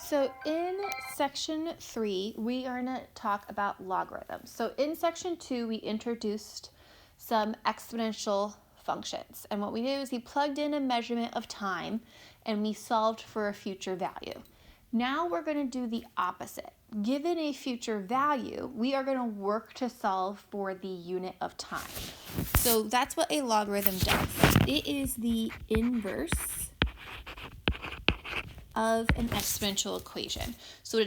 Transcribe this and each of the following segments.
So in section 3, we are going to talk about logarithms. So in section 2, we introduced some exponential functions. And what we did is we plugged in a measurement of time and we solved for a future value. Now we're going to do the opposite. Given a future value, we are going to work to solve for the unit of time. So that's what a logarithm does. It is the inverse of an exponential equation. So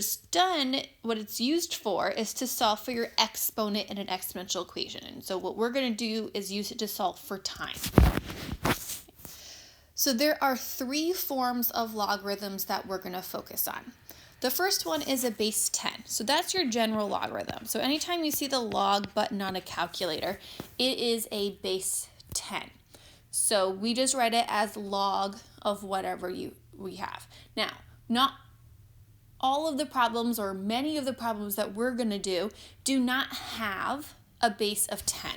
what it's used for is to solve for your exponent in an exponential equation. And so what we're going to do is use it to solve for time. So there are 3 forms of logarithms that we're going to focus on. The first one is a base 10. So that's your general logarithm. So anytime you see the log button on a calculator, it is a base 10. So we just write it as log of whatever we have. Now, not all of the problems or many of the problems that we're going to do not have a base of 10.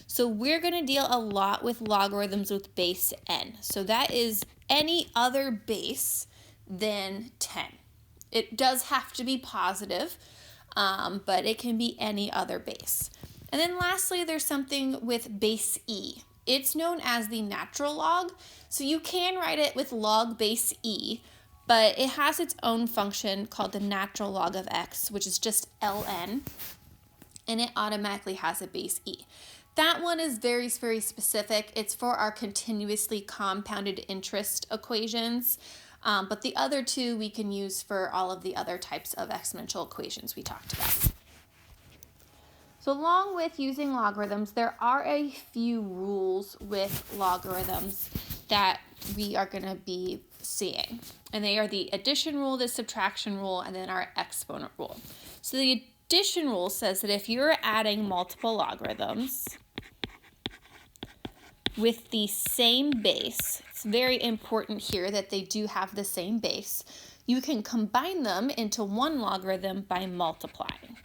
So we're going to deal a lot with logarithms with base n. So that is any other base than 10. It does have to be positive, but it can be any other base. And then lastly, there's something with base e. It's known as the natural log. So you can write it with log base e, but it has its own function called the natural log of x, which is just ln, and it automatically has a base e. That one is very, very specific. It's for our continuously compounded interest equations, but the other 2 we can use for all of the other types of exponential equations we talked about. So along with using logarithms, there are a few rules with logarithms that we are going to be seeing. And they are the addition rule, the subtraction rule, and then our exponent rule. So the addition rule says that if you're adding multiple logarithms with the same base, it's very important here that they do have the same base, you can combine them into one logarithm by multiplying.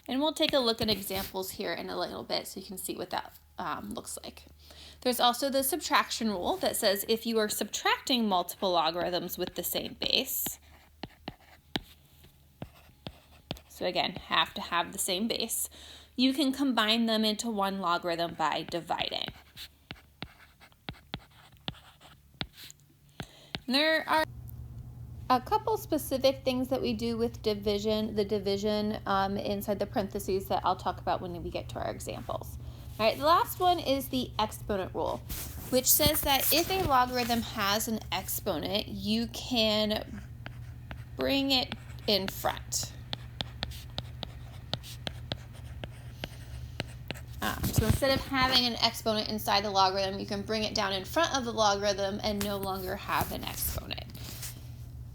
And we'll take a look at examples here in a little bit so you can see what that looks like. There's also the subtraction rule that says if you are subtracting multiple logarithms with the same base, so again, have to have the same base, you can combine them into one logarithm by dividing. And there are a couple specific things that we do with division, inside the parentheses that I'll talk about when we get to our examples. All right, the last one is the exponent rule, which says that if a logarithm has an exponent, you can bring it in front. So instead of having an exponent inside the logarithm, you can bring it down in front of the logarithm and no longer have an exponent.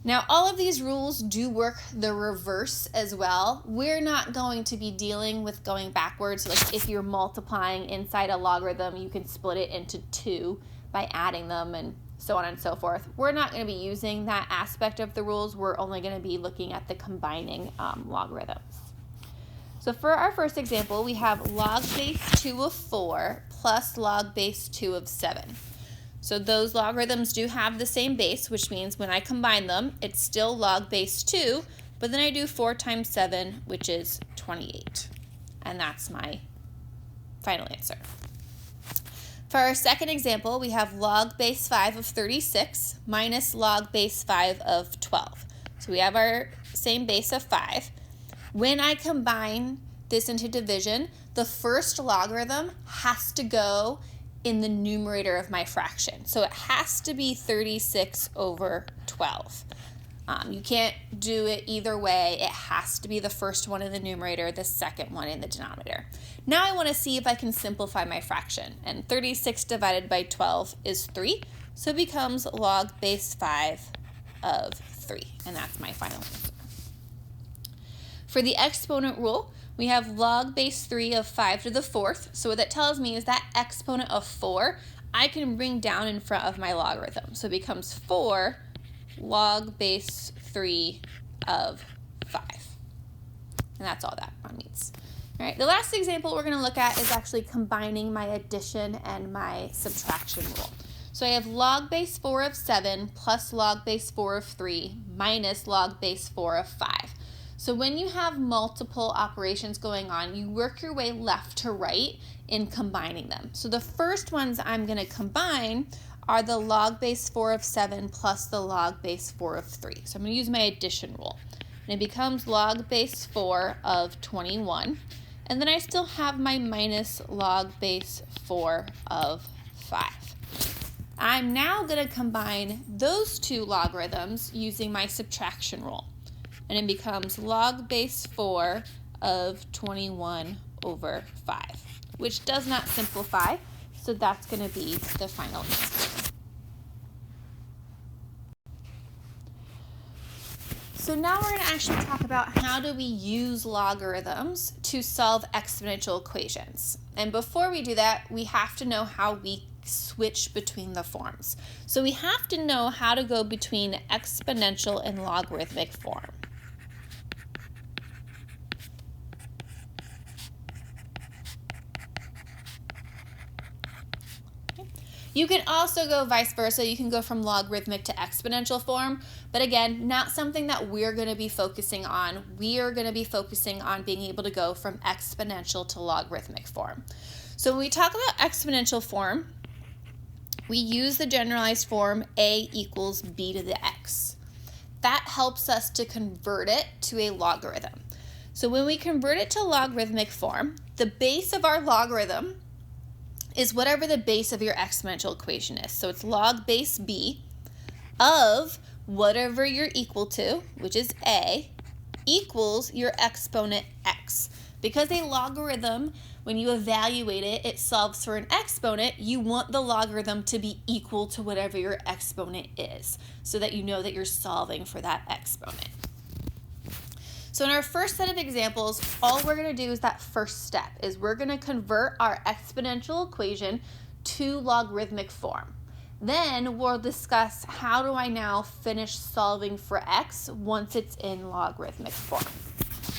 Now, all of these rules do work the reverse as well. We're not going to be dealing with going backwards. Like if you're multiplying inside a logarithm, you can split it into 2 by adding them and so on and so forth. We're not going to be using that aspect of the rules. We're only going to be looking at the combining logarithms. So for our first example, we have log base 2 of 4 plus log base 2 of 7. So those logarithms do have the same base, which means when I combine them, it's still log base 2, but then I do 4 times 7, which is 28. And that's my final answer. For our second example, we have log base 5 of 36 minus log base 5 of 12. So we have our same base of 5. When I combine this into division, the first logarithm has to go in the numerator of my fraction. So it has to be 36 over 12. You can't do it either way. It has to be the first one in the numerator, the second one in the denominator. Now I want to see if I can simplify my fraction. And 36 divided by 12 is 3. So it becomes log base 5 of 3. And that's my final answer. For the exponent rule, we have log base 3 of 5 to the 4th. So what that tells me is that exponent of 4, I can bring down in front of my logarithm. So it becomes 4 log base 3 of 5. And that's all that one means. All right, the last example we're going to look at is actually combining my addition and my subtraction rule. So I have log base 4 of 7 plus log base 4 of 3 minus log base 4 of 5. So when you have multiple operations going on, you work your way left to right in combining them. So the first ones I'm going to combine are the log base 4 of 7 plus the log base 4 of 3. So I'm going to use my addition rule. And it becomes log base 4 of 21. And then I still have my minus log base 4 of 5. I'm now going to combine those two logarithms using my subtraction rule. And it becomes log base 4 of 21 over 5, which does not simplify, so that's going to be the final answer. So now we're going to actually talk about how do we use logarithms to solve exponential equations. And before we do that, we have to know how we switch between the forms. So we have to know how to go between exponential and logarithmic form. You can also go vice versa. You can go from logarithmic to exponential form, but again, not something that we're going to be focusing on. We are going to be focusing on being able to go from exponential to logarithmic form. So when we talk about exponential form, we use the generalized form a equals b to the x. That helps us to convert it to a logarithm. So when we convert it to logarithmic form, the base of our logarithm is whatever the base of your exponential equation is. So it's log base b of whatever you're equal to, which is a, equals your exponent x. Because a logarithm, when you evaluate it, it solves for an exponent, you want the logarithm to be equal to whatever your exponent is, so that you know that you're solving for that exponent. So in our first set of examples, all we're going to do is that first step, is we're going to convert our exponential equation to logarithmic form. Then we'll discuss how do I now finish solving for x once it's in logarithmic form.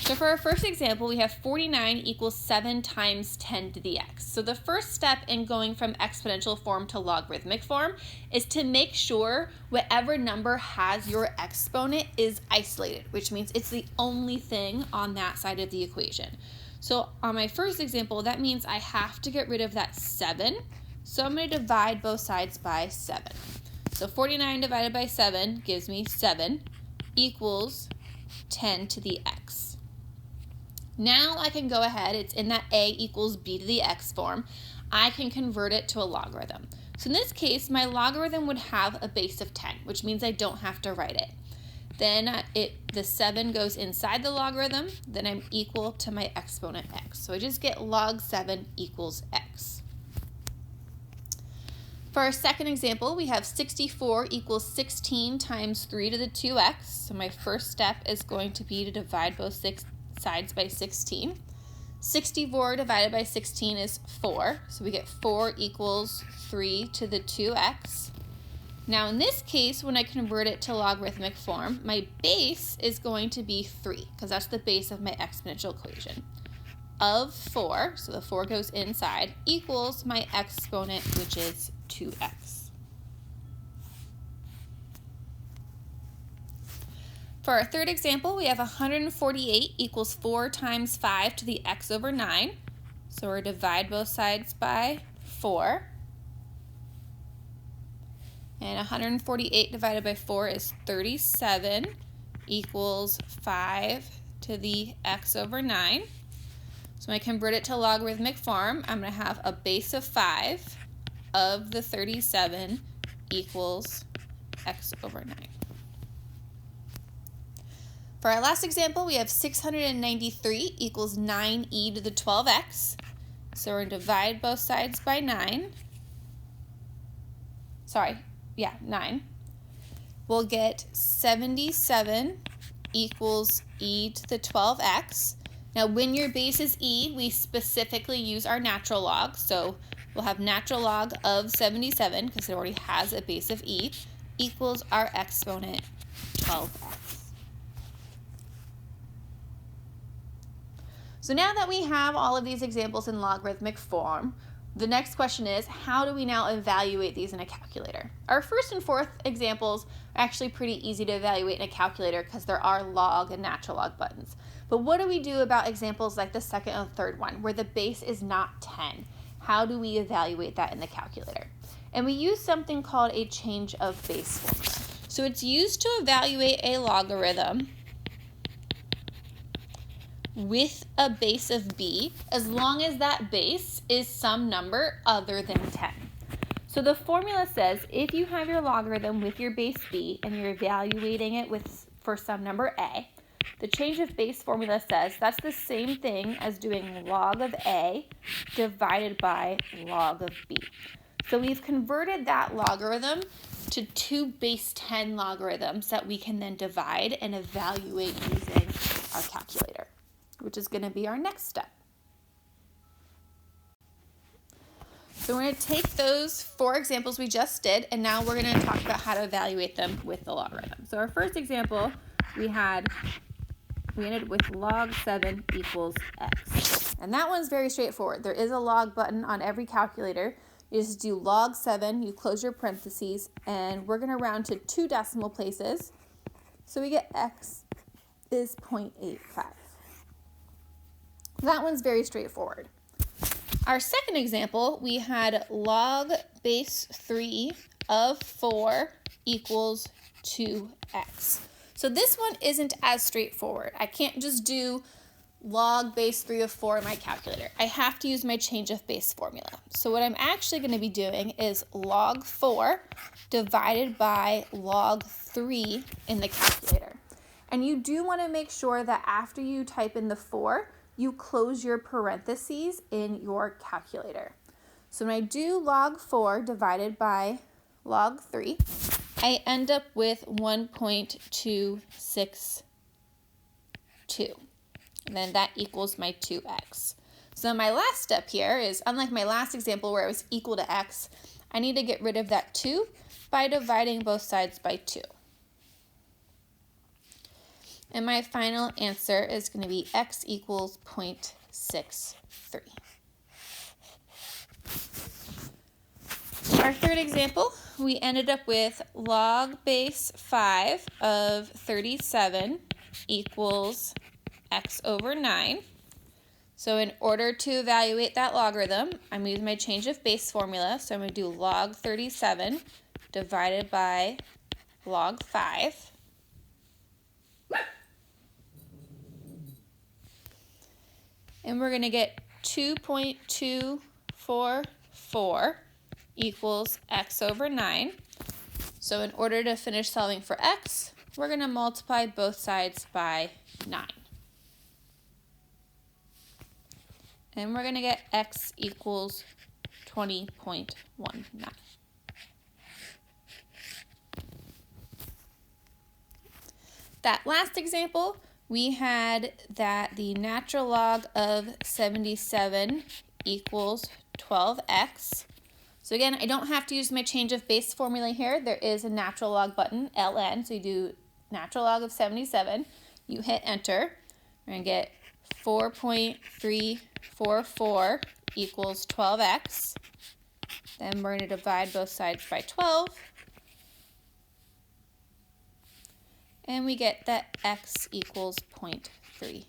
So for our first example, we have 49 equals 7 times 10 to the x. So the first step in going from exponential form to logarithmic form is to make sure whatever number has your exponent is isolated, which means it's the only thing on that side of the equation. So on my first example, that means I have to get rid of that 7. So I'm going to divide both sides by 7. So 49 divided by 7 gives me 7 equals 10 to the x. Now I can go ahead, it's in that a equals b to the x form, I can convert it to a logarithm. So in this case, my logarithm would have a base of 10, which means I don't have to write it. Then the 7 goes inside the logarithm, then I'm equal to my exponent x. So I just get log 7 equals x. For our second example, we have 64 equals 16 times 3 to the 2x. So my first step is going to be to divide both sides by 16. 64 divided by 16 is 4, so we get 4 equals 3 to the 2x. Now in this case, when I convert it to logarithmic form, my base is going to be 3, because that's the base of my exponential equation. Of 4, so the 4 goes inside, equals my exponent, which is 2x. For our third example, we have 148 equals 4 times 5 to the x over 9. So we're divide both sides by 4. And 148 divided by 4 is 37 equals 5 to the x over 9. So when I convert it to logarithmic form, I'm going to have a base of 5 of the 37 equals x over 9. For our last example, we have 693 equals 9e to the 12x. So we're going to divide both sides by 9. 9. We'll get 77 equals e to the 12x. Now when your base is e, we specifically use our natural log. So we'll have natural log of 77, because it already has a base of e, equals our exponent 12x. So now that we have all of these examples in logarithmic form, The next question is, how do we now evaluate these in a calculator? Our first and fourth examples are actually pretty easy to evaluate in a calculator because there are log and natural log buttons. But what do we do about examples like the second and third one where the base is not 10? How do we evaluate that in the calculator? And we use something called a change of base formula. So it's used to evaluate a logarithm with a base of b, as long as that base is some number other than 10. So the formula says if you have your logarithm with your base b and you're evaluating it for some number a, the change of base formula says that's the same thing as doing log of a divided by log of b. So we've converted that logarithm to 2 base 10 logarithms that we can then divide and evaluate using our calculator, which is going to be our next step. So we're going to take those 4 examples we just did, and now we're going to talk about how to evaluate them with the logarithm. So our first example, we ended with log 7 equals x. And that one's very straightforward. There is a log button on every calculator. You just do log 7, you close your parentheses, and we're going to round to 2 decimal places. So we get x is 0.85. That one's very straightforward. Our second example, we had log base 3 of 4 equals 2x. So this one isn't as straightforward. I can't just do log base 3 of 4 in my calculator. I have to use my change of base formula. So what I'm actually going to be doing is log 4 divided by log 3 in the calculator. And you do want to make sure that after you type in the 4, you close your parentheses in your calculator. So when I do log 4 divided by log 3, I end up with 1.262. And then that equals my 2x. So my last step here is, unlike my last example where it was equal to x, I need to get rid of that 2 by dividing both sides by 2. And my final answer is going to be x equals 0.63. Our third example, we ended up with log base 5 of 37 equals x over 9. So in order to evaluate that logarithm, I'm using my change of base formula. So I'm going to do log 37 divided by log 5. And we're going to get 2.244 equals x over 9. So in order to finish solving for x, we're going to multiply both sides by 9. And we're going to get x equals 20.19. That last example, we had that the natural log of 77 equals 12x. So again, I don't have to use my change of base formula here. There is a natural log button, ln, so you do natural log of 77. You hit enter. We're going to get 4.344 equals 12x. Then we're going to divide both sides by 12. And we get that x equals 0.36.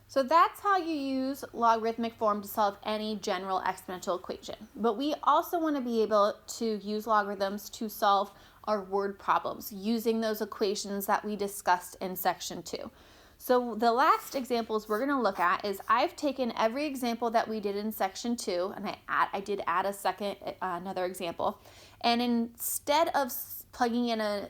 So that's how you use logarithmic form to solve any general exponential equation. But we also want to be able to use logarithms to solve our word problems using those equations that we discussed in section 2. So the last examples we're going to look at is I've taken every example that we did in section 2 and I did add another example. And instead of plugging in a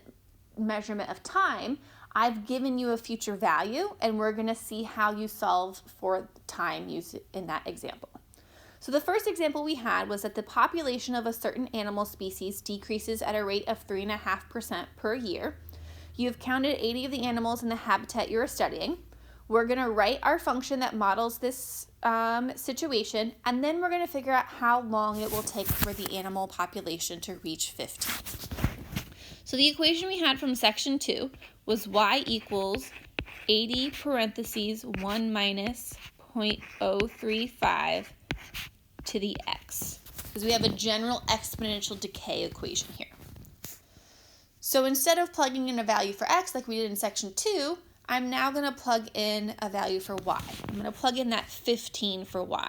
measurement of time, I've given you a future value and we're going to see how you solve for time used in that example. So the first example we had was that the population of a certain animal species decreases at a rate of 3.5% per year. You've counted 80 of the animals in the habitat you're studying. We're going to write our function that models this situation, and then we're going to figure out how long it will take for the animal population to reach 15. So the equation we had from section 2 was y equals 80 parentheses 1 minus 0.035 to the x, because we have a general exponential decay equation here. So instead of plugging in a value for x like we did in section 2, I'm now going to plug in a value for y. I'm going to plug in that 15 for y.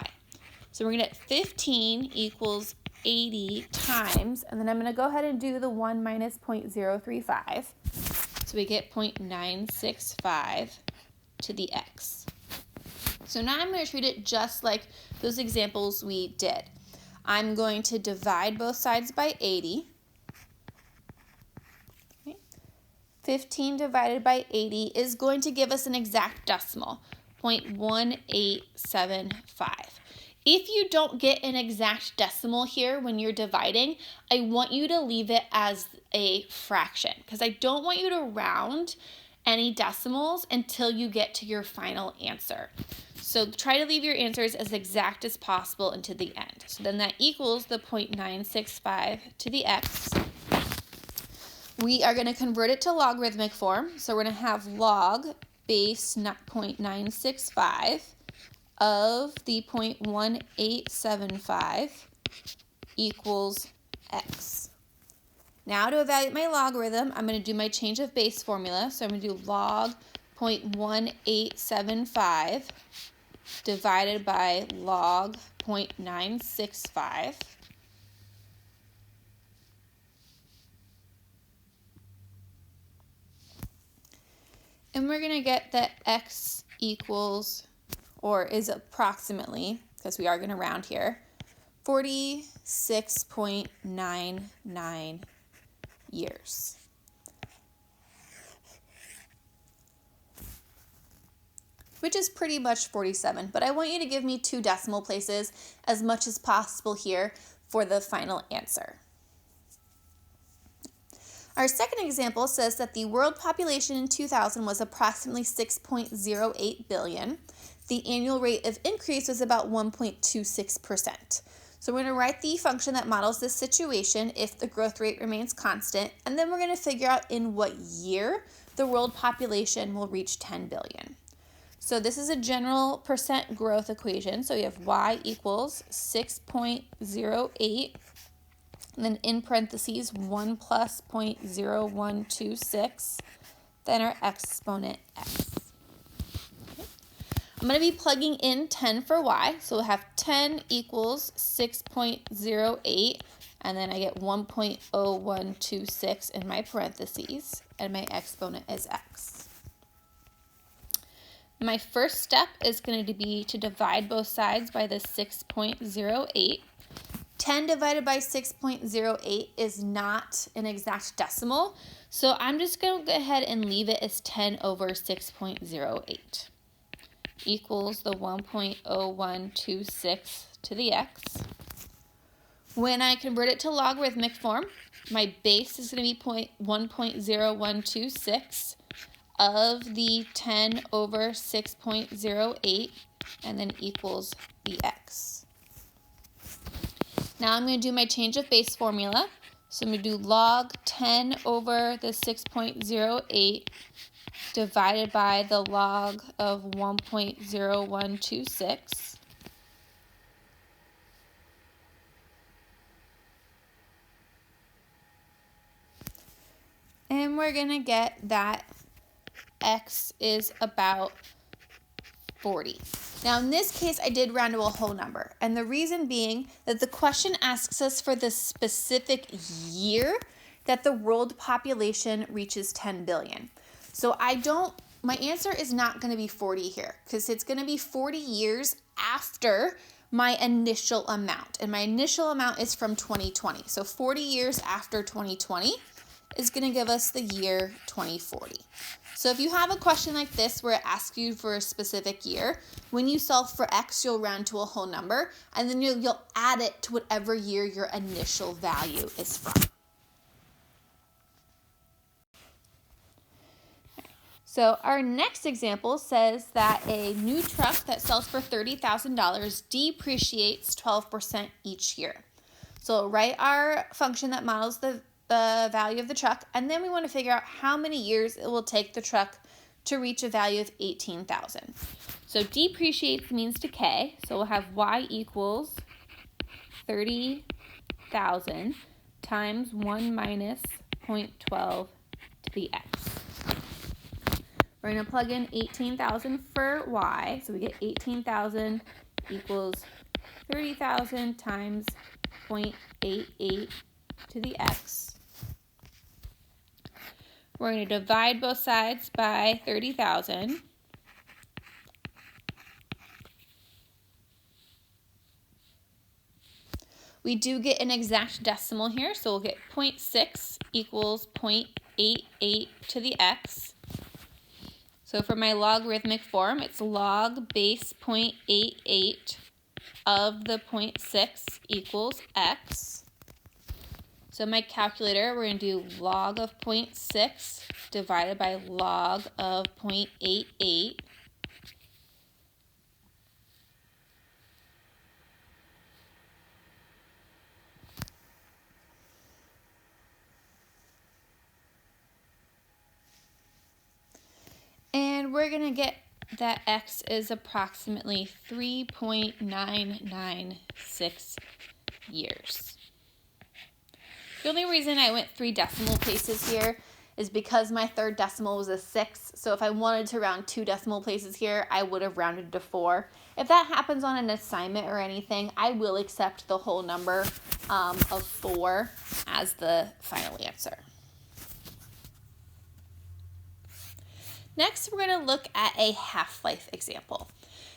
So we're going to get 15 equals 80 times, and then I'm going to go ahead and do the 1 minus 0.035. So we get 0.965 to the x. So now I'm going to treat it just like those examples we did. I'm going to divide both sides by 80. 15 divided by 80 is going to give us an exact decimal, 0.1875. If you don't get an exact decimal here when you're dividing, I want you to leave it as a fraction, because I don't want you to round any decimals until you get to your final answer. So try to leave your answers as exact as possible into the end. So then that equals the 0.965 to the x. We are going to convert it to logarithmic form. So we're going to have log base 0.965 of the 0.1875 equals x. Now to evaluate my logarithm, I'm going to do my change of base formula. So I'm going to do log 0.1875 divided by log 0.965. And we're going to get that x equals, or is approximately, because we are going to round here, 46.99 years. Which is pretty much 47, but I want you to give me 2 decimal places as much as possible here for the final answer. Our second example says that the world population in 2000 was approximately 6.08 billion. The annual rate of increase was about 1.26%. So we're going to write the function that models this situation if the growth rate remains constant, and then we're going to figure out in what year the world population will reach 10 billion. So this is a general percent growth equation. So we have y equals 6.08. And then in parentheses, 1 plus 0.0126, then our exponent x. Okay. I'm going to be plugging in 10 for y, so we'll have 10 equals 6.08, and then I get 1.0126 in my parentheses, and my exponent is x. My first step is going to be to divide both sides by the 6.08. 10 divided by 6.08 is not an exact decimal, so I'm just going to go ahead and leave it as 10 over 6.08 equals the 1.0126 to the x. When I convert it to logarithmic form, my base is going to be 1.0126 of the 10 over 6.08, and then equals the x. Now I'm going to do my change of base formula. So I'm going to do log 10 over the 6.08 divided by the log of 1.0126. And we're going to get that x is about 40. Now in this case, I did round to a whole number, and the reason being that the question asks us for the specific year that the world population reaches 10 billion. So my answer is not going to be 40 here, because it's going to be 40 years after my initial amount, and my initial amount is from 2020. So 40 years after 2020 is going to give us the year 2040. So if you have a question like this where it asks you for a specific year, when you solve for x, you'll round to a whole number, and then you'll add it to whatever year your initial value is from. So our next example says that a new truck that sells for $30,000 depreciates 12% each year. So write our function that models the the value of the truck, and then we want to figure out how many years it will take the truck to reach a value of 18,000. So depreciates means decay, so we'll have y equals 30,000 times 1 minus 0.12 to the x. We're going to plug in 18,000 for y, so we get 18,000 equals 30,000 times 0.88 to the x. We're going to divide both sides by 30,000. We do get an exact decimal here, so we'll get 0.6 equals 0.88 to the x. So for my logarithmic form, it's log base 0.88 of the 0.6 equals x. So my calculator, we're going to do log of 0.6 divided by log of 0.88. And we're going to get that x is approximately 3.996 years. The only reason I went 3 decimal places here is because my third decimal was a 6. So if I wanted to round 2 decimal places here, I would have rounded to 4. If that happens on an assignment or anything, I will accept the whole number of 4 as the final answer. Next, we're going to look at a half-life example.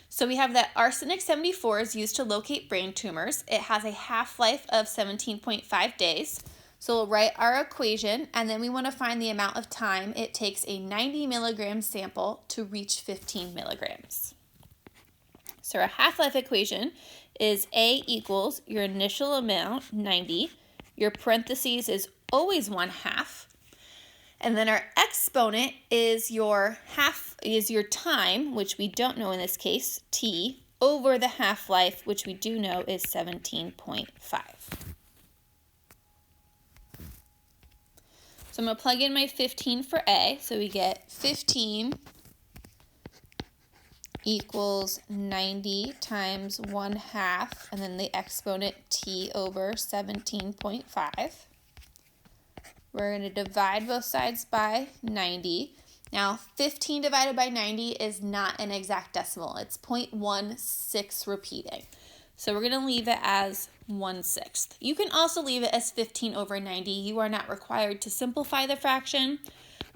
So we have that arsenic 74 is used to locate brain tumors. It has a half-life of 17.5 days. So we'll write our equation, and then we want to find the amount of time it takes a 90 milligram sample to reach 15 milligrams. So our half-life equation is A equals your initial amount, 90. Your parentheses is always 1/2. And then our exponent is your time, which we don't know in this case, t, over the half-life, which we do know is 17.5. So I'm going to plug in my 15 for A. So we get 15 equals 90 times 1/2, and then the exponent t over 17.5. We're going to divide both sides by 90. Now, 15 divided by 90 is not an exact decimal. It's 0.16 repeating. So we're going to leave it as 1/6. You can also leave it as 15 over 90. You are not required to simplify the fraction,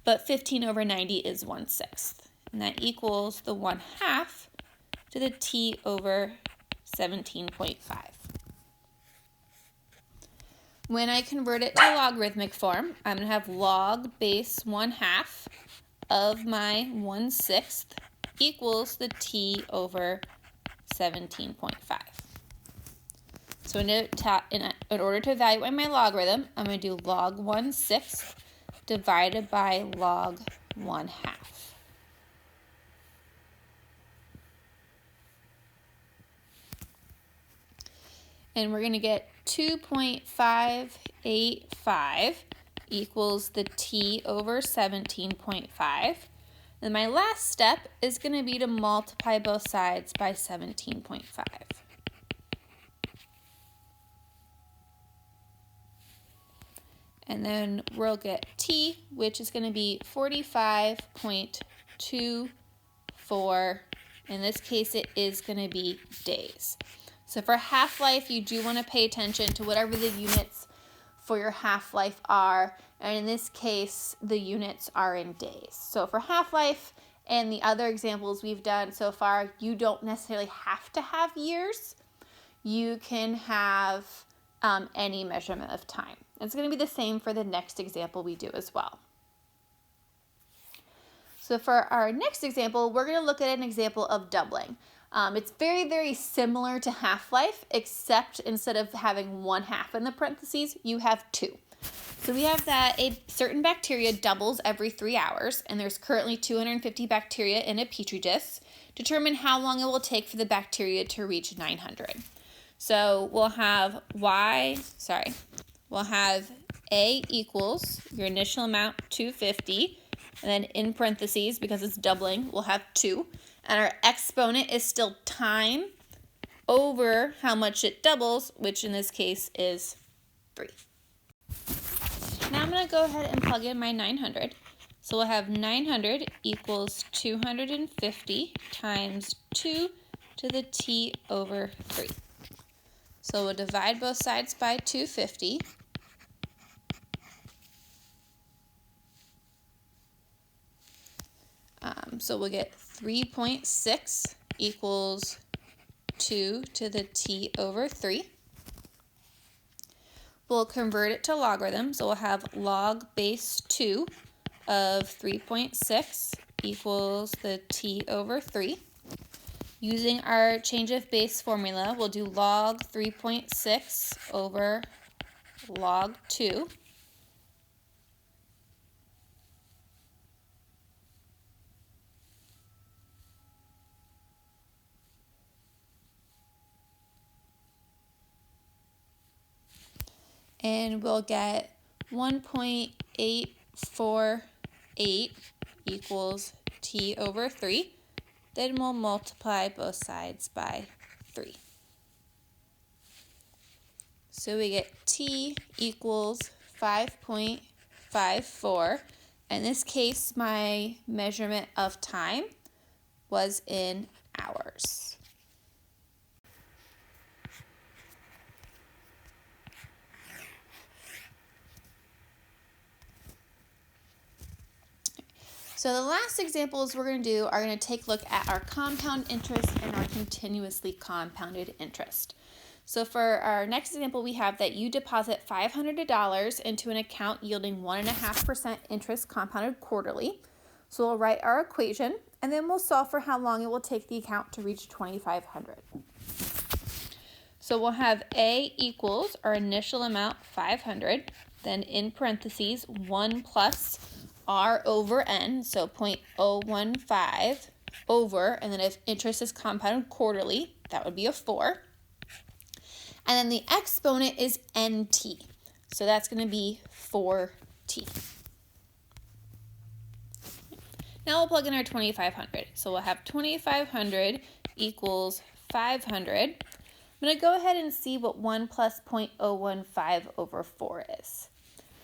but 15 over 90 is 1/6. And that equals the 1/2 to the t over 17.5. When I convert it to logarithmic form, I'm going to have log base 1/2 of my 1/6 equals the t over 17.5. So in order to evaluate my logarithm, I'm going to do log 1/6 divided by log 1/2. And we're going to get 2.585 equals the t over 17.5. And my last step is going to be to multiply both sides by 17.5. And then we'll get t, which is going to be 45.24. In this case, it is going to be days. So for half-life, you do want to pay attention to whatever the units for your half-life are. And in this case, the units are in days. So for half-life and the other examples we've done so far, you don't necessarily have to have years. You can have any measurement of time. It's going to be the same for the next example we do as well. So for our next example, we're going to look at an example of doubling. It's very, very similar to half-life, except instead of having 1/2 in the parentheses, you have 2. So we have that a certain bacteria doubles every 3 hours, and there's currently 250 bacteria in a petri dish. Determine how long it will take for the bacteria to reach 900. So we'll have A equals your initial amount, 250, and then in parentheses, because it's doubling, we'll have 2. And our exponent is still time over how much it doubles, which in this case is 3. Now I'm going to go ahead and plug in my 900. So we'll have 900 equals 250 times 2 to the t over 3. So we'll divide both sides by 250. So we'll get 3.6 equals 2 to the t over 3. We'll convert it to logarithm, so we'll have log base 2 of 3.6 equals the t over 3. Using our change of base formula, we'll do log 3.6 over log 2. And we'll get 1.848 equals t over 3. Then we'll multiply both sides by 3. So we get t equals 5.54. In this case, my measurement of time was in hours. So the last examples we're going to do are going to take a look at our compound interest and our continuously compounded interest. So for our next example, we have that you deposit $500 into an account yielding 1.5% interest compounded quarterly. So we'll write our equation, and then we'll solve for how long it will take the account to reach $2,500. So we'll have A equals our initial amount, 500, then in parentheses, 1 plus R over N, so 0.015 over, and then if interest is compounded quarterly, that would be a 4. And then the exponent is NT, so that's going to be 4T. Now we'll plug in our 2,500. So we'll have 2,500 equals 500. I'm going to go ahead and see what 1 plus 0.015 over 4 is.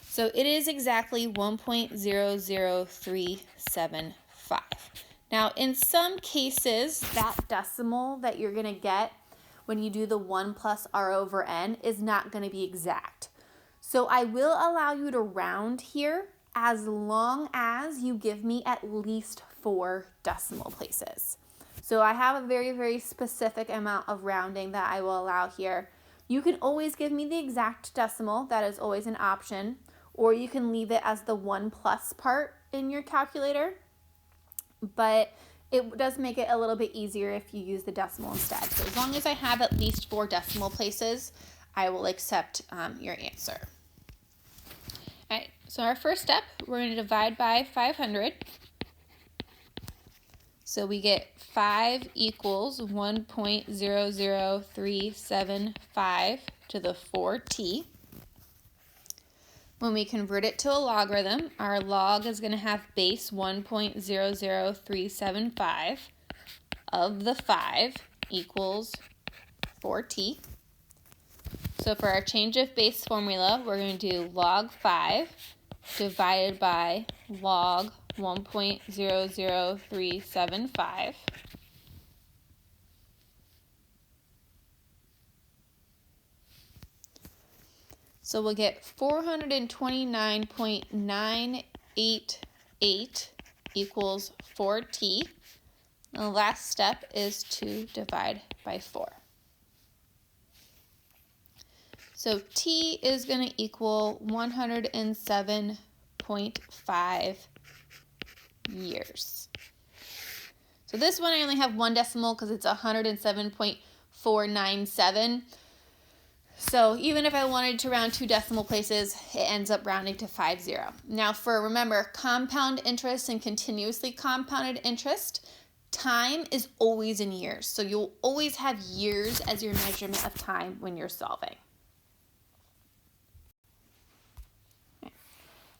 So it is exactly 1.00375. Now, in some cases, that decimal that you're going to get when you do the 1 plus r over n is not going to be exact. So I will allow you to round here as long as you give me at least 4 decimal places. So I have a very, very specific amount of rounding that I will allow here. You can always give me the exact decimal. That is always an option. Or you can leave it as the 1 plus part in your calculator. But it does make it a little bit easier if you use the decimal instead. So as long as I have at least 4 decimal places, I will accept your answer. All right, so our first step, we're going to divide by 500. So we get 5 equals 1.00375 to the 4t. When we convert it to a logarithm, our log is going to have base 1.00375 of the 5 equals 4t. So for our change of base formula, we're going to do log 5 divided by log 1.00375. So we'll get 429.988 equals 4t. And the last step is to divide by 4. So t is going to equal 107.5 years. So this one I only have 1 decimal because it's 107.497. So even if I wanted to round 2 decimal places, it ends up rounding to 50. Now remember, compound interest and continuously compounded interest, time is always in years. So you'll always have years as your measurement of time when you're solving.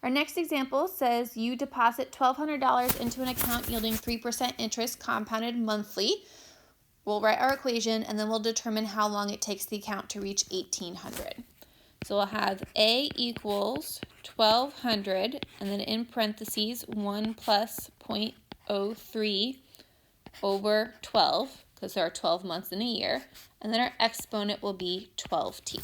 Our next example says you deposit $1,200 into an account yielding 3% interest compounded monthly. We'll write our equation and then we'll determine how long it takes the account to reach $1,800. So we'll have A equals 1,200 and then in parentheses 1 plus 0.03 over 12 because there are 12 months in a year, and then our exponent will be 12t.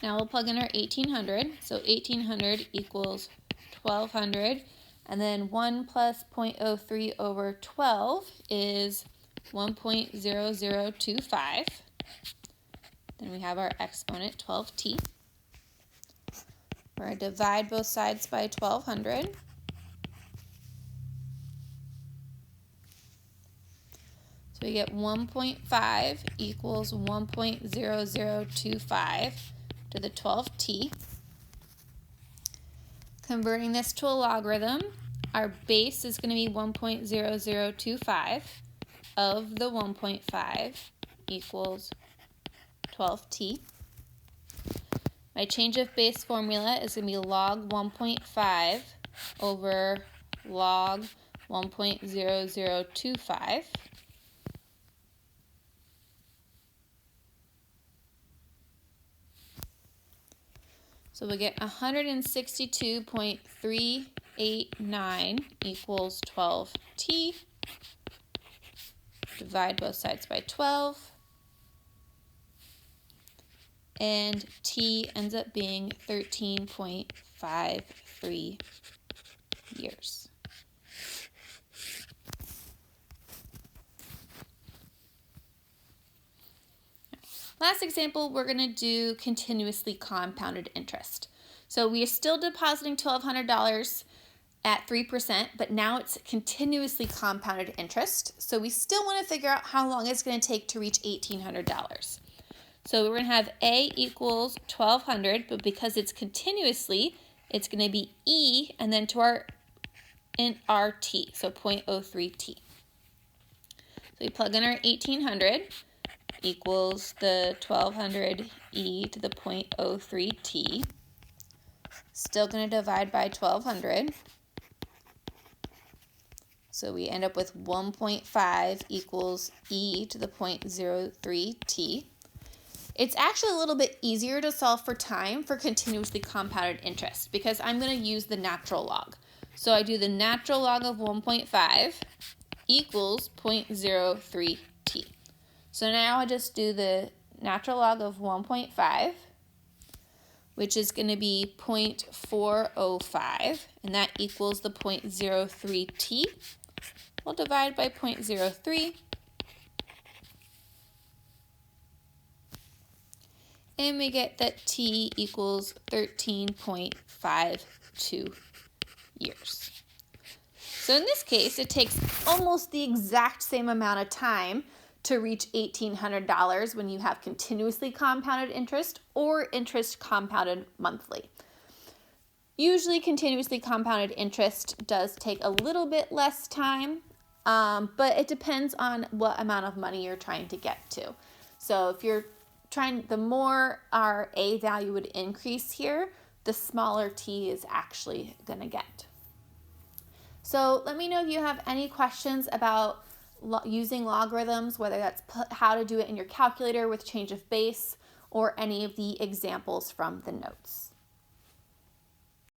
Now we'll plug in our 1,800, so 1,800 equals 1,200, and then 1 plus 0.03 over 12 is 1.0025. Then we have our exponent, 12t. We're going to divide both sides by 1,200. So we get 1.5 equals 1.0025 to the 12t. Converting this to a logarithm, our base is going to be 1.0025 of the 1.5 equals 12t. My change of base formula is going to be log 1.5 over log 1.0025. So we get 162.389 equals 12t. Divide both sides by 12. And t ends up being 13.53 years. Last example, we're going to do continuously compounded interest. So we are still depositing $1,200 at 3%, but now it's continuously compounded interest. So we still want to figure out how long it's going to take to reach $1,800. So we're going to have A equals 1,200, but because it's continuously, it's going to be E and then to our t, so 0.03t. So we plug in our 1,800 equals the 1,200 e to the 0.03t. Still going to divide by 1,200. So we end up with 1.5 equals e to the 0.03t. It's actually a little bit easier to solve for time for continuously compounded interest because I'm going to use the natural log. So I do the natural log of 1.5 equals 0.03t. So now I just do the natural log of 1.5, which is going to be 0.405, and that equals the 0.03t. We'll divide by 0.03. And we get that t equals 13.52 years. So in this case, it takes almost the exact same amount of time to reach $1,800 when you have continuously compounded interest or interest compounded monthly. Usually continuously compounded interest does take a little bit less time, but it depends on what amount of money you're trying to get to. So if you're the more our A value would increase here, the smaller t is actually going to get. So let me know if you have any questions about using logarithms, whether that's how to do it in your calculator with change of base or any of the examples from the notes.